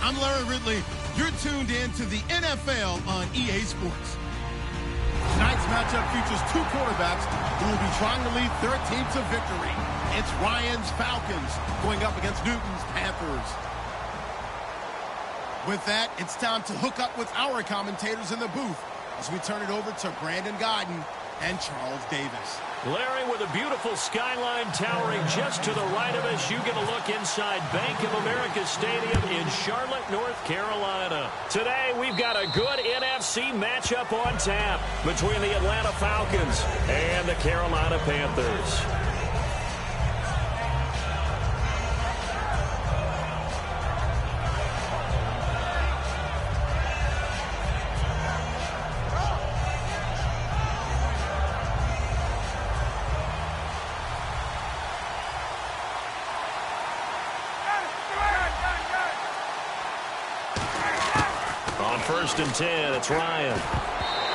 I'm Larry Ridley. You're tuned in to the NFL on EA Sports. Tonight's matchup features two quarterbacks who will be trying to lead their team to victory. It's Ryan's Falcons going up against Newton's Panthers. With that, it's time to hook up with our commentators in the booth as we turn it over to Brandon Godden and Charles Davis. Larry, with a beautiful skyline towering just to the right of us, you get a look inside Bank of America Stadium in Charlotte, North Carolina. Today, we've got a good NFC matchup on tap between the Atlanta Falcons and the Carolina Panthers. First and 10, it's Ryan.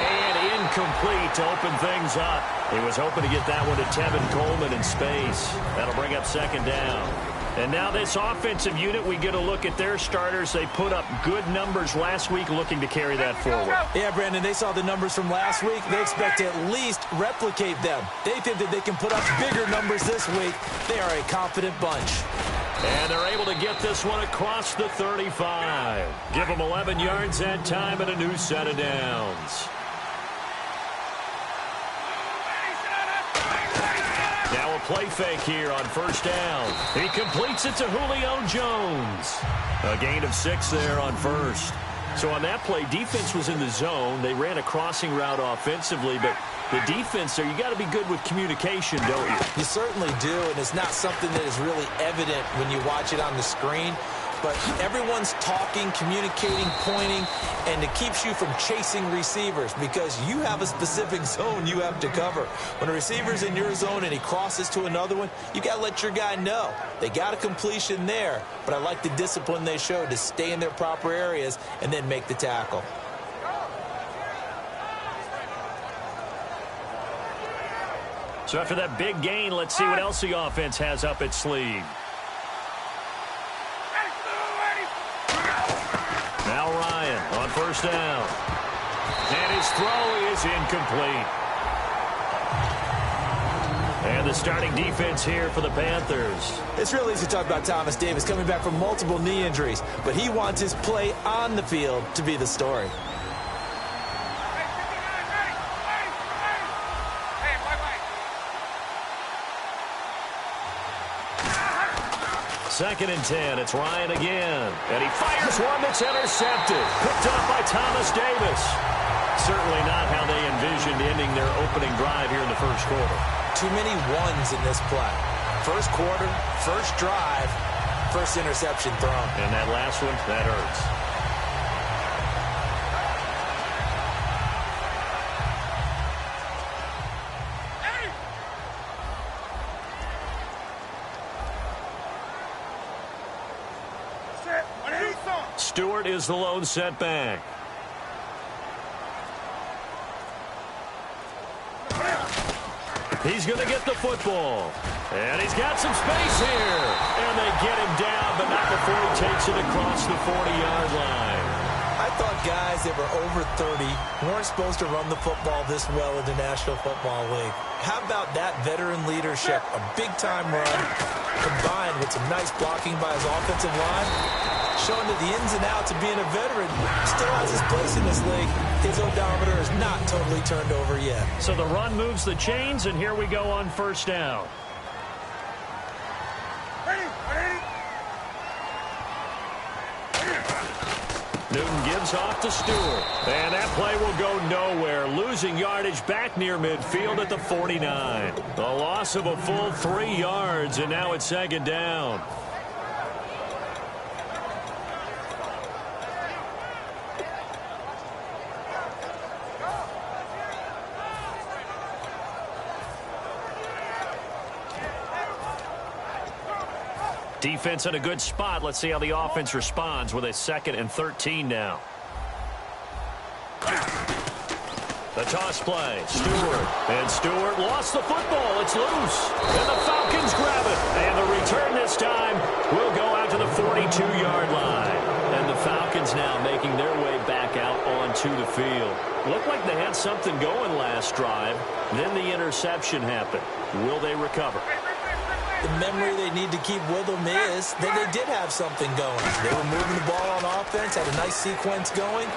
And incomplete to open things up. He was hoping to get that one to Tevin Coleman in space. That'll bring up second down. And now this offensive unit, we get a look at their starters. They put up good numbers last week, looking to carry that forward. Yeah, Brandon, they saw the numbers from last week. They expect to at least replicate them. They think that they can put up bigger numbers this week. They are a confident bunch. And they're able to get this one across the 35. Give them 11 yards that time and a new set of downs. Now a play fake here on first down. He completes it to Julio Jones. A gain of 6 there on first. So on that play, defense was in the zone. They ran a crossing route offensively, but the defense there, you got to be good with communication, don't you? You certainly do, and it's not something that is really evident when you watch it on the screen. But everyone's talking, communicating, pointing, and it keeps you from chasing receivers because you have a specific zone you have to cover. When a receiver's in your zone and he crosses to another one, you got to let your guy know. They got a completion there, but I like the discipline they showed to stay in their proper areas and then make the tackle. So after that big gain, let's see what else the offense has up its sleeve. Now Ryan on first down. And his throw is incomplete. And the starting defense here for the Panthers. It's real easy to talk about Thomas Davis coming back from multiple knee injuries, but he wants his play on the field to be the story. Second and 10, it's Ryan again. And he fires one that's intercepted. Picked up by Thomas Davis. Certainly not how they envisioned ending their opening drive here in the first quarter. Too many ones in this play. First quarter, first drive, first interception thrown. And that last one, that hurts. Stewart is the lone setback. He's going to get the football. And he's got some space here. And they get him down, but not before he takes it across the 40-yard line. I thought guys that were over 30 weren't supposed to run the football this well in the National Football League. How about that veteran leadership? A big-time run combined with some nice blocking by his offensive line, showing that the ins and outs of being a veteran still has his place in this league. His odometer is not totally turned over yet. So the run moves the chains, and here we go on first down. Newton gives off to Stewart. And that play will go nowhere. Losing yardage back near midfield at the 49. A loss of a full 3 yards, and now it's second down. Defense in a good spot. Let's see how the offense responds with a 2nd and 13 now. The toss play. Stewart. And Stewart lost the football. It's loose. And the Falcons grab it. And the return this time will go out to the 42-yard line. And the Falcons now making their way back out onto the field. Looked like they had something going last drive. Then the interception happened. Will they recover? The memory they need to keep with them is that they did have something going. They were moving the ball on offense, had a nice sequence going.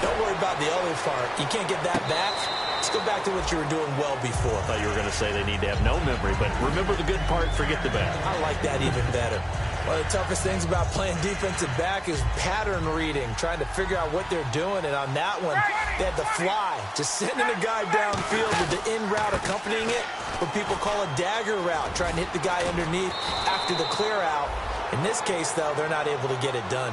Don't worry about the other part. You can't get that back. Let's go back to what you were doing well before. I thought you were going to say they need to have no memory, but remember the good part, forget the bad. I like that even better. One of the toughest things about playing defensive back is pattern reading, trying to figure out what they're doing. And on that one, they had the fly, just sending a guy downfield with the in route accompanying it, what people call a dagger route, trying to hit the guy underneath after the clear out. In this case, though, they're not able to get it done.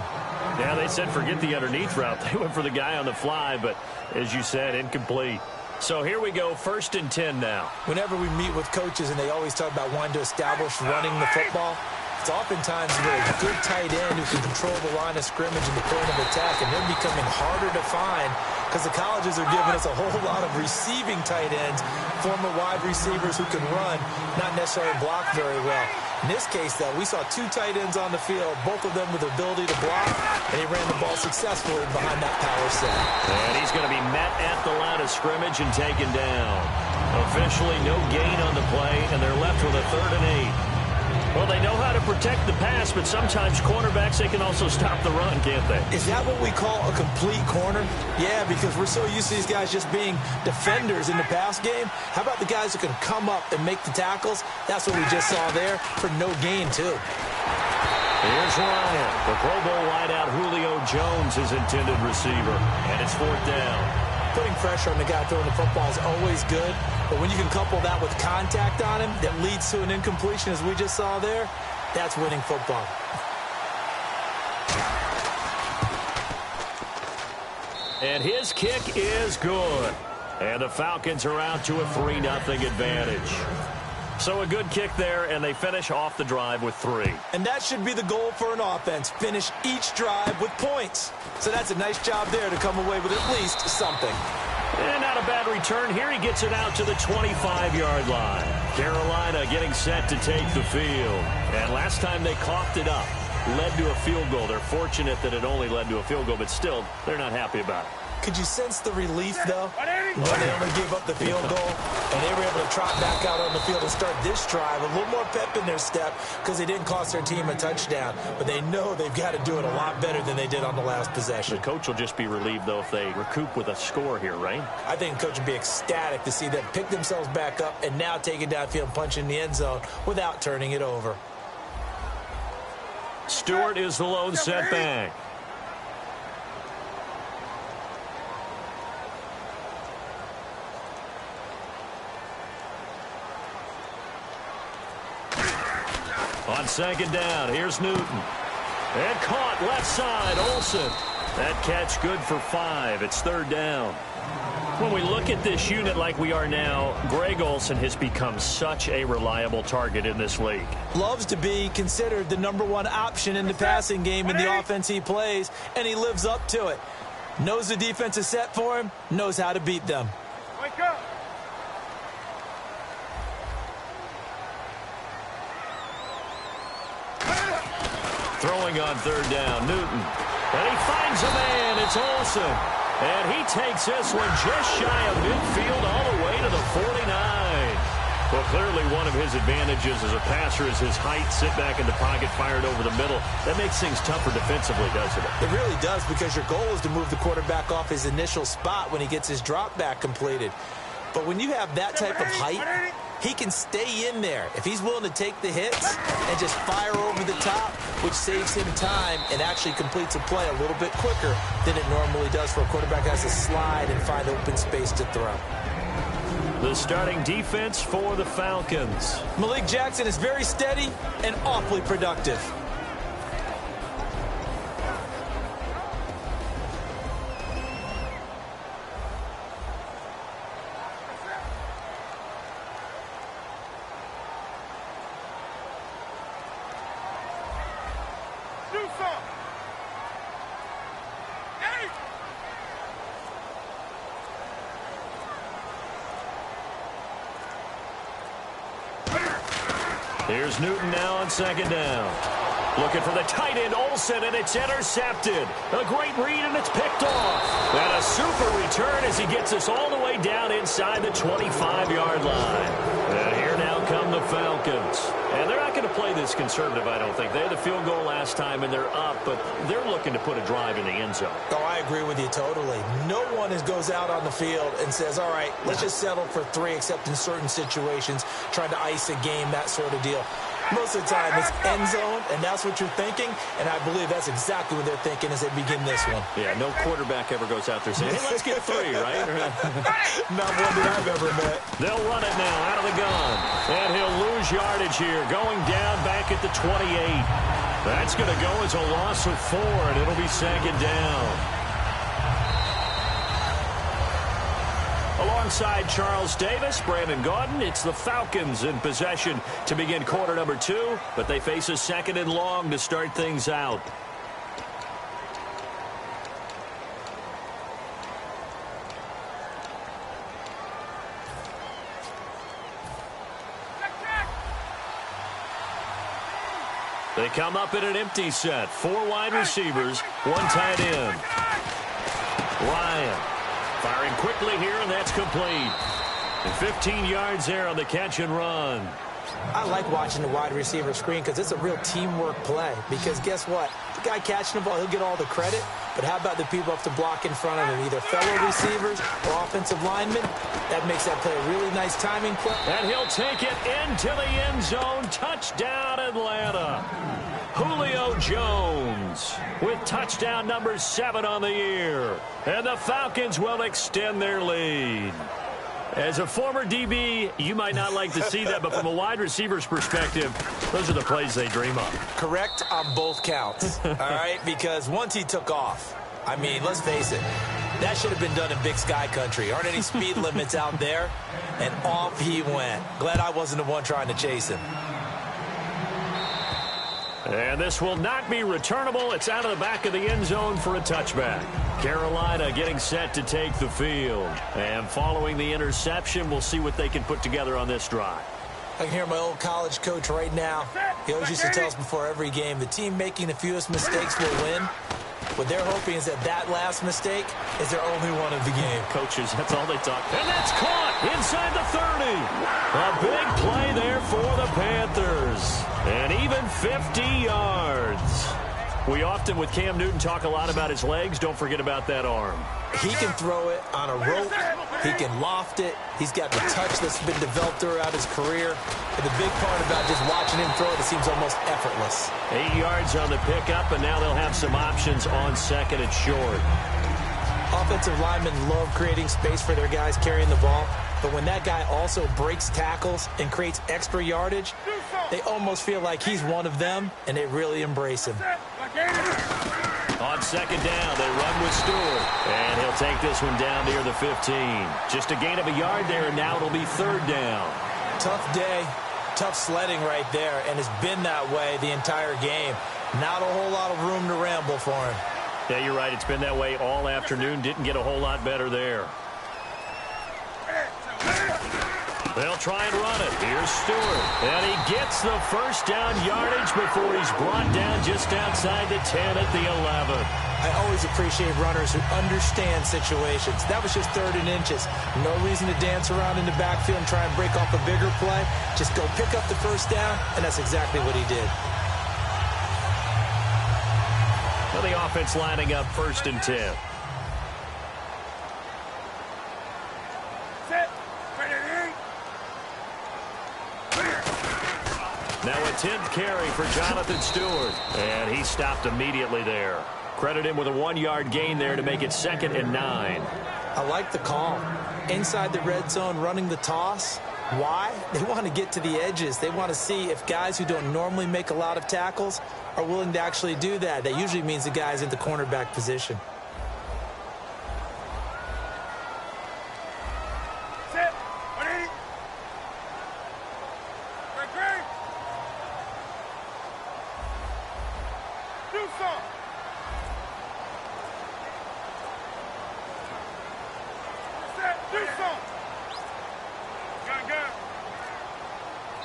Yeah, they said forget the underneath route. They went for the guy on the fly, but as you said, incomplete. So here we go, 1st and 10 now. Whenever we meet with coaches and they always talk about wanting to establish running the football, it's oftentimes with a good tight end who can control the line of scrimmage and the point of attack, and they're becoming harder to find because the colleges are giving us a whole lot of receiving tight ends, former wide receivers who can run, not necessarily block very well. In this case, though, we saw 2 tight ends on the field, both of them with the ability to block, and he ran the ball successfully behind that power set. And he's going to be met at the line of scrimmage and taken down. Officially no gain on the play, and they're left with a 3rd and 8. Well, they know how to protect the pass, but sometimes cornerbacks, they can also stop the run, can't they? Is that what we call a complete corner? Yeah, because we're so used to these guys just being defenders in the pass game. How about the guys who can come up and make the tackles? That's what we just saw there for no gain, too. Here's Ryan. The Pro Bowl wideout Julio Jones, his intended receiver, and it's 4th down. Putting pressure on the guy throwing the football is always good, but when you can couple that with contact on him that leads to an incompletion, as we just saw there, that's winning football. And his kick is good. And the Falcons are out to a 3-0 advantage. So a good kick there, and they finish off the drive with 3. And that should be the goal for an offense, finish each drive with points. So that's a nice job there to come away with at least something. And not a bad return here. He gets it out to the 25-yard line. Carolina getting set to take the field. And last time they coughed it up, led to a field goal. They're fortunate that it only led to a field goal, but still, they're not happy about it. Could you sense the relief, though, when they only gave up the field goal and they were able to trot back out on the field and start this drive? A little more pep in their step because they didn't cost their team a touchdown, but they know they've got to do it a lot better than they did on the last possession. The coach will just be relieved, though, if they recoup with a score here, right? I think the coach would be ecstatic to see them pick themselves back up and now take it downfield and punch in the end zone without turning it over. Stewart is the lone setback. On 2nd down, here's Newton. And caught left side, Olsen. That catch good for 5. It's 3rd down. When we look at this unit like we are now, Greg Olsen has become such a reliable target in this league. Loves to be considered the #1 option in the passing game in the offense he plays, and he lives up to it. Knows the defense is set for him, knows how to beat them. Wake up. Throwing on 3rd down, Newton. And he finds a man. It's Olsen. And he takes this one just shy of midfield all the way to the 49. Well, clearly one of his advantages as a passer is his height. Sit back in the pocket, fired over the middle. That makes things tougher defensively, doesn't it? It really does, because your goal is to move the quarterback off his initial spot when he gets his drop back completed. But when you have that type of height, he can stay in there if he's willing to take the hits and just fire over the top, which saves him time and actually completes a play a little bit quicker than it normally does for a quarterback who has to slide and find open space to throw. The starting defense for the Falcons. Malik Jackson is very steady and awfully productive. Here's Newton now on 2nd down. Looking for the tight end, Olsen, and it's intercepted. A great read, and it's picked off. And a super return as he gets us all the way down inside the 25-yard line. And here now come the Falcons. And they're not going to play this conservative, I don't think. They had the field goal last time, and they're up, but they're looking to put a drive in the end zone. Oh, I agree with you totally. No one goes out on the field and says, all right, let's just settle for 3, except in certain situations, trying to ice a game, that sort of deal. Most of the time, it's end zone, and that's what you're thinking, and I believe that's exactly what they're thinking as they begin this one. Yeah, no quarterback ever goes out there saying, hey, let's get 3, right? Not one that I've ever met. They'll run it now out of the gun, and he'll lose yardage here, going down back at the 28. That's going to go as a loss of 4, and it'll be second down. Alongside Charles Davis, Brandon Gaudin, it's the Falcons in possession to begin quarter number 2, but they face a 2nd and long to start things out. They come up in an empty set. 4 wide receivers, 1 tight end. Ryan firing quickly here, and that's complete. And 15 yards there on the catch and run. I like watching the wide receiver screen because it's a real teamwork play. Because guess what? The guy catching the ball, he'll get all the credit. But how about the people up to block in front of him, either fellow receivers or offensive linemen? That makes that play a really nice timing play. And he'll take it into the end zone. Touchdown, Atlanta. Julio Jones with touchdown number 7 on the year. And the Falcons will extend their lead. As a former DB, you might not like to see that, but from a wide receiver's perspective, those are the plays they dream of. Correct on both counts, all right? Because once he took off, I mean, let's face it, that should have been done in Big Sky country. Aren't any speed limits out there? And off he went. Glad I wasn't the one trying to chase him. And this will not be returnable. It's out of the back of the end zone for a touchback. Carolina getting set to take the field. And following the interception, we'll see what they can put together on this drive. I can hear my old college coach right now. He always used to tell us before every game, the team making the fewest mistakes will win. What they're hoping is that last mistake is their only one of the game. Coaches, that's all they talk. And that's caught inside the 30. A big play there for the Panthers. And even 50 yards. We often, with Cam Newton, talk a lot about his legs. Don't forget about that arm. He can throw it on a rope. He can loft it. He's got the touch that's been developed throughout his career. And the big part about just watching him throw it seems almost effortless. 8 yards on the pickup, and now they'll have some options on 2nd and short. Offensive linemen love creating space for their guys carrying the ball. But when that guy also breaks tackles and creates extra yardage, they almost feel like he's one of them, and they really embrace him. On 2nd down, they run with Stewart. And he'll take this one down near the 15. Just a gain of a yard there, and now it'll be 3rd down. Tough day, tough sledding right there, and it's been that way the entire game. Not a whole lot of room to ramble for him. Yeah, you're right. It's been that way all afternoon. Didn't get a whole lot better there. They'll try and run it. Here's Stewart. And he gets the first down yardage before he's brought down just outside the 10 at the 11. I always appreciate runners who understand situations. That was just 3rd and inches. No reason to dance around in the backfield and try and break off a bigger play. Just go pick up the first down, and that's exactly what he did. Well, the offense lining up 1st and 10. Now a 10th carry for Jonathan Stewart. And he stopped immediately there. Credit him with a 1-yard gain there to make it 2nd and 9. I like the call. Inside the red zone, running the toss. Why? They want to get to the edges. They want to see if guys who don't normally make a lot of tackles are willing to actually do that. That usually means the guy's in the cornerback position.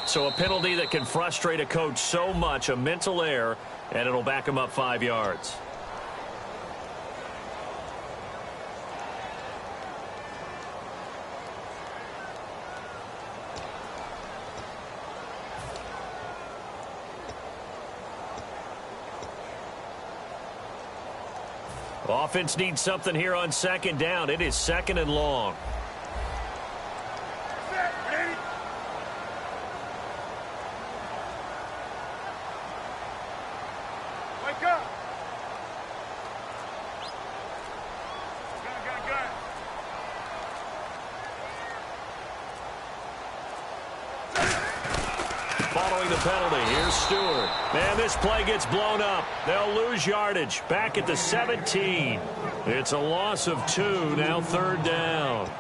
So a penalty that can frustrate a coach so much, a mental error, and it'll back him up 5 yards. Offense needs something here on second down. It is second and long. Wake up. Gun. Following the penalty, here's Stewart. Man, this play gets blown up. They'll lose yardage. Back at the 17. It's a loss of 2, now third down.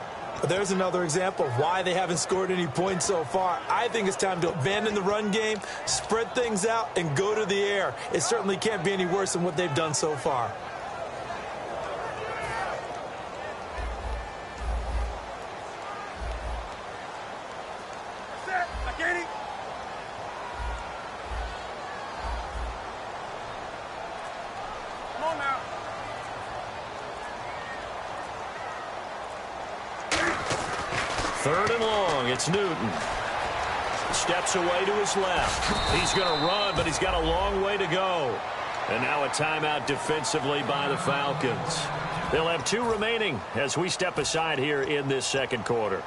There's another example of why they haven't scored any points so far. I think it's time to abandon the run game, spread things out, and go to the air. It certainly can't be any worse than what they've done so far. Third and long, it's Newton. Steps away to his left. He's going to run, but he's got a long way to go. And now a timeout defensively by the Falcons. They'll have 2 remaining as we step aside here in this second quarter.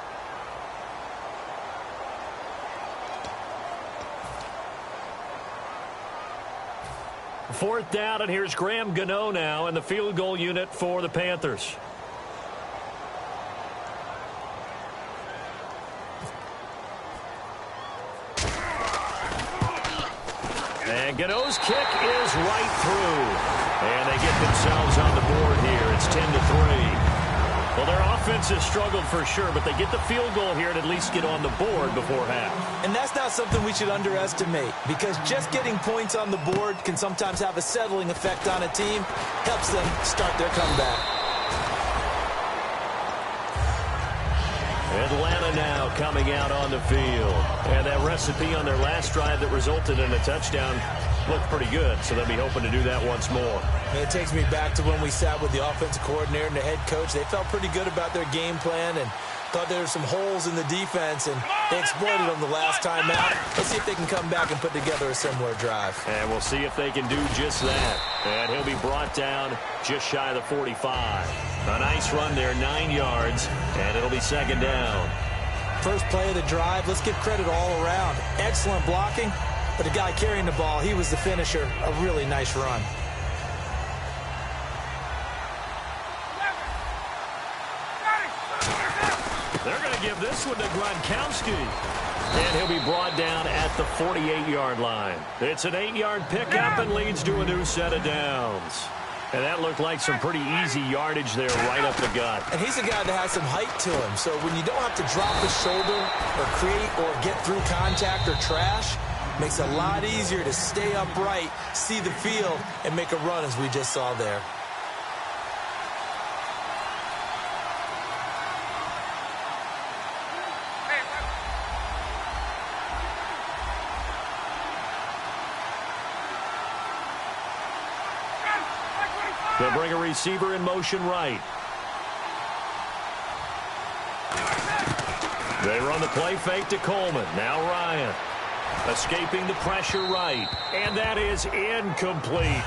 Fourth down, and here's Graham Gano now in the field goal unit for the Panthers. And Gano's kick is right through. And they get themselves on the board here. It's 10-3. Well, their offense has struggled for sure, but they get the field goal here and at least get on the board before half. And that's not something we should underestimate, because just getting points on the board can sometimes have a settling effect on a team, helps them start their comeback. Atlanta now coming out on the field. And that recipe on their last drive that resulted in a touchdown looked pretty good, so they'll be hoping to do that once more. And it takes me back to when we sat with the offensive coordinator and the head coach. They felt pretty good about their game plan and thought there were some holes in the defense, and they exploited them the last time out. Let's see if they can come back and put together a similar drive. And we'll see if they can do just that. And he'll be brought down just shy of the 45. A nice run there, 9 yards, and it'll be second down. First play of the drive, let's give credit all around. Excellent blocking, but the guy carrying the ball, he was the finisher. A really nice run. They're going to give this one to Gronkowski. And he'll be brought down at the 48-yard line. It's an 8-yard pickup and leads to a new set of downs. And that looked like some pretty easy yardage there right up the gut. And he's a guy that has some height to him. So when you don't have to drop his shoulder or create or get through contact or trash, makes it a lot easier to stay upright, see the field, and make a run as we just saw there. They'll bring a receiver in motion right. They run the play fake to Coleman. Now Ryan. Escaping the pressure right. And that is incomplete.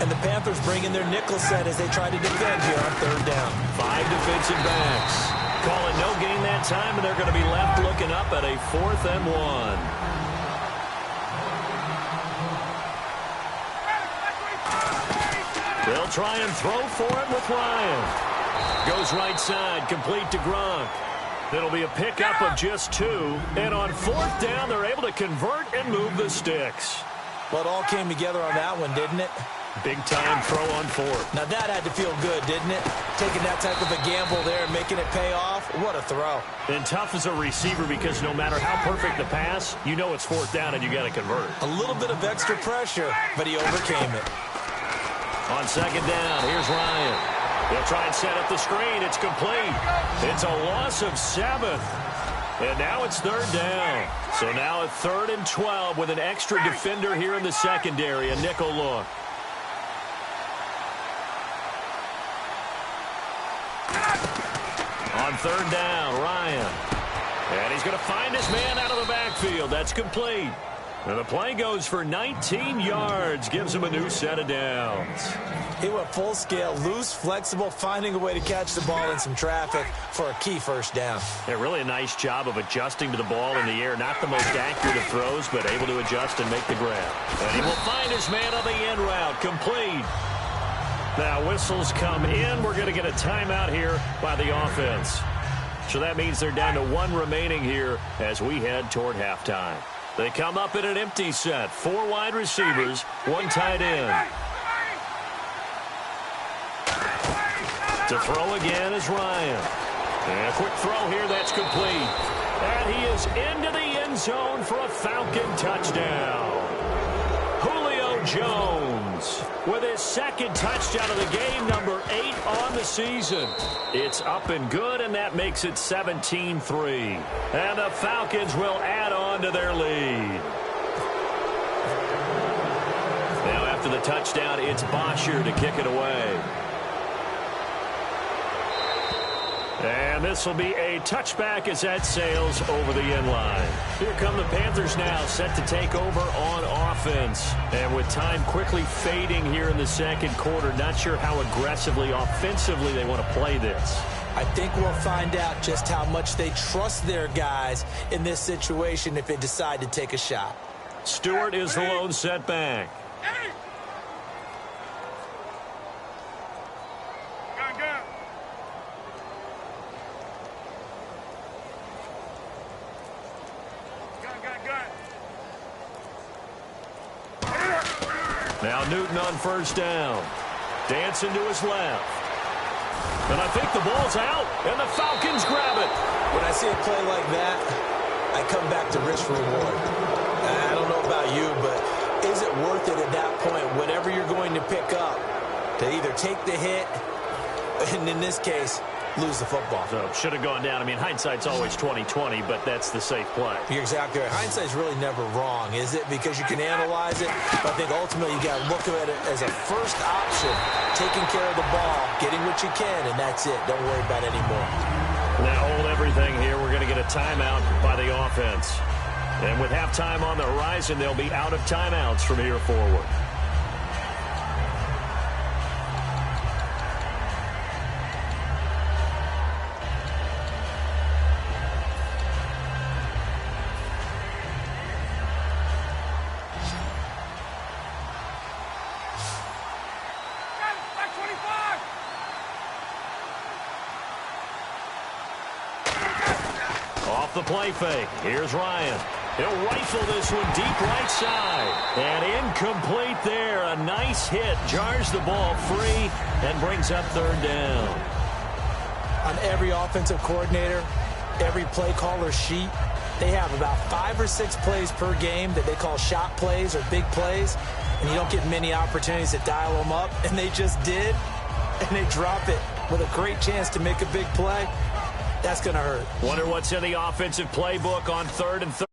And the Panthers bring in their nickel set as they try to defend here on third down. 5 defensive backs. Call it no gain that time, and they're going to be left looking up at a 4th and 1. They'll try and throw for it with Ryan. Goes right side, complete to Gronk. It'll be a pickup of just 2. And on 4th down, they're able to convert and move the sticks. Well, it all came together on that one, didn't it? Big-time throw on 4th. Now, that had to feel good, didn't it? Taking that type of a gamble there and making it pay off. What a throw. And tough as a receiver because no matter how perfect the pass, you know it's 4th down and you got to convert. A little bit of extra pressure, but he overcame it. On second down, here's Ryan. They'll try and set up the screen. It's complete. It's a loss of 7. And now it's 3rd down. So now a 3rd and 12 with an extra defender here in the secondary, a nickel look. On 3rd down, Ryan. And he's going to find his man out of the backfield. That's complete. And the play goes for 19 yards, gives him a new set of downs. He went full scale, loose, flexible, finding a way to catch the ball in some traffic for a key 1st down. Yeah, really a nice job of adjusting to the ball in the air. Not the most accurate of throws, but able to adjust and make the grab. And he will find his man on the end route, complete. Now whistles come in. We're going to get a timeout here by the offense. So that means they're down to 1 remaining here as we head toward halftime. They come up in an empty set. 4 wide receivers, 1 tight end. To throw again is Ryan. And a quick throw here, that's complete. And he is into the end zone for a Falcon touchdown. Julio Jones with his 2nd touchdown of the game, number 8 on the season. It's up and good, and that makes it 17-3. And the Falcons will add on to their lead. Now after the touchdown, it's Bosher to kick it away. And this will be a touchback as that sails over the end line. Here come the Panthers now, set to take over on offense. And with time quickly fading here in the 2nd quarter, not sure how aggressively, offensively they want to play this. I think we'll find out just how much they trust their guys in this situation if they decide to take a shot. Stewart is the lone setback. Now Newton on 1st down. Dancing to his left. And I think the ball's out, and the Falcons grab it. When I see a play like that, I come back to risk reward. I don't know about you, but is it worth it at that point, whatever you're going to pick up, to either take the hit, and in this case, lose the football? So should have gone down. I mean, hindsight's always 20/20, but that's the safe play. You're exactly right. Hindsight's really never wrong, is it? Because you can analyze it, but I think ultimately you got to look at it as a first option, taking care of the ball, getting what you can, and that's it. Don't worry about it anymore. Now hold everything here. We're going to get a timeout by the offense. And with halftime on the horizon, they'll be out of timeouts from here forward. The play fake. Here's Ryan. He'll rifle this one deep right side. And incomplete there. A nice hit. Jars the ball free and brings up 3rd down. On every offensive coordinator, every play caller sheet, they have about 5 or 6 plays per game that they call shot plays or big plays. And you don't get many opportunities to dial them up. And they just did. And they drop it with a great chance to make a big play. That's going to hurt. Wonder what's in the offensive playbook on 3rd and 3rd.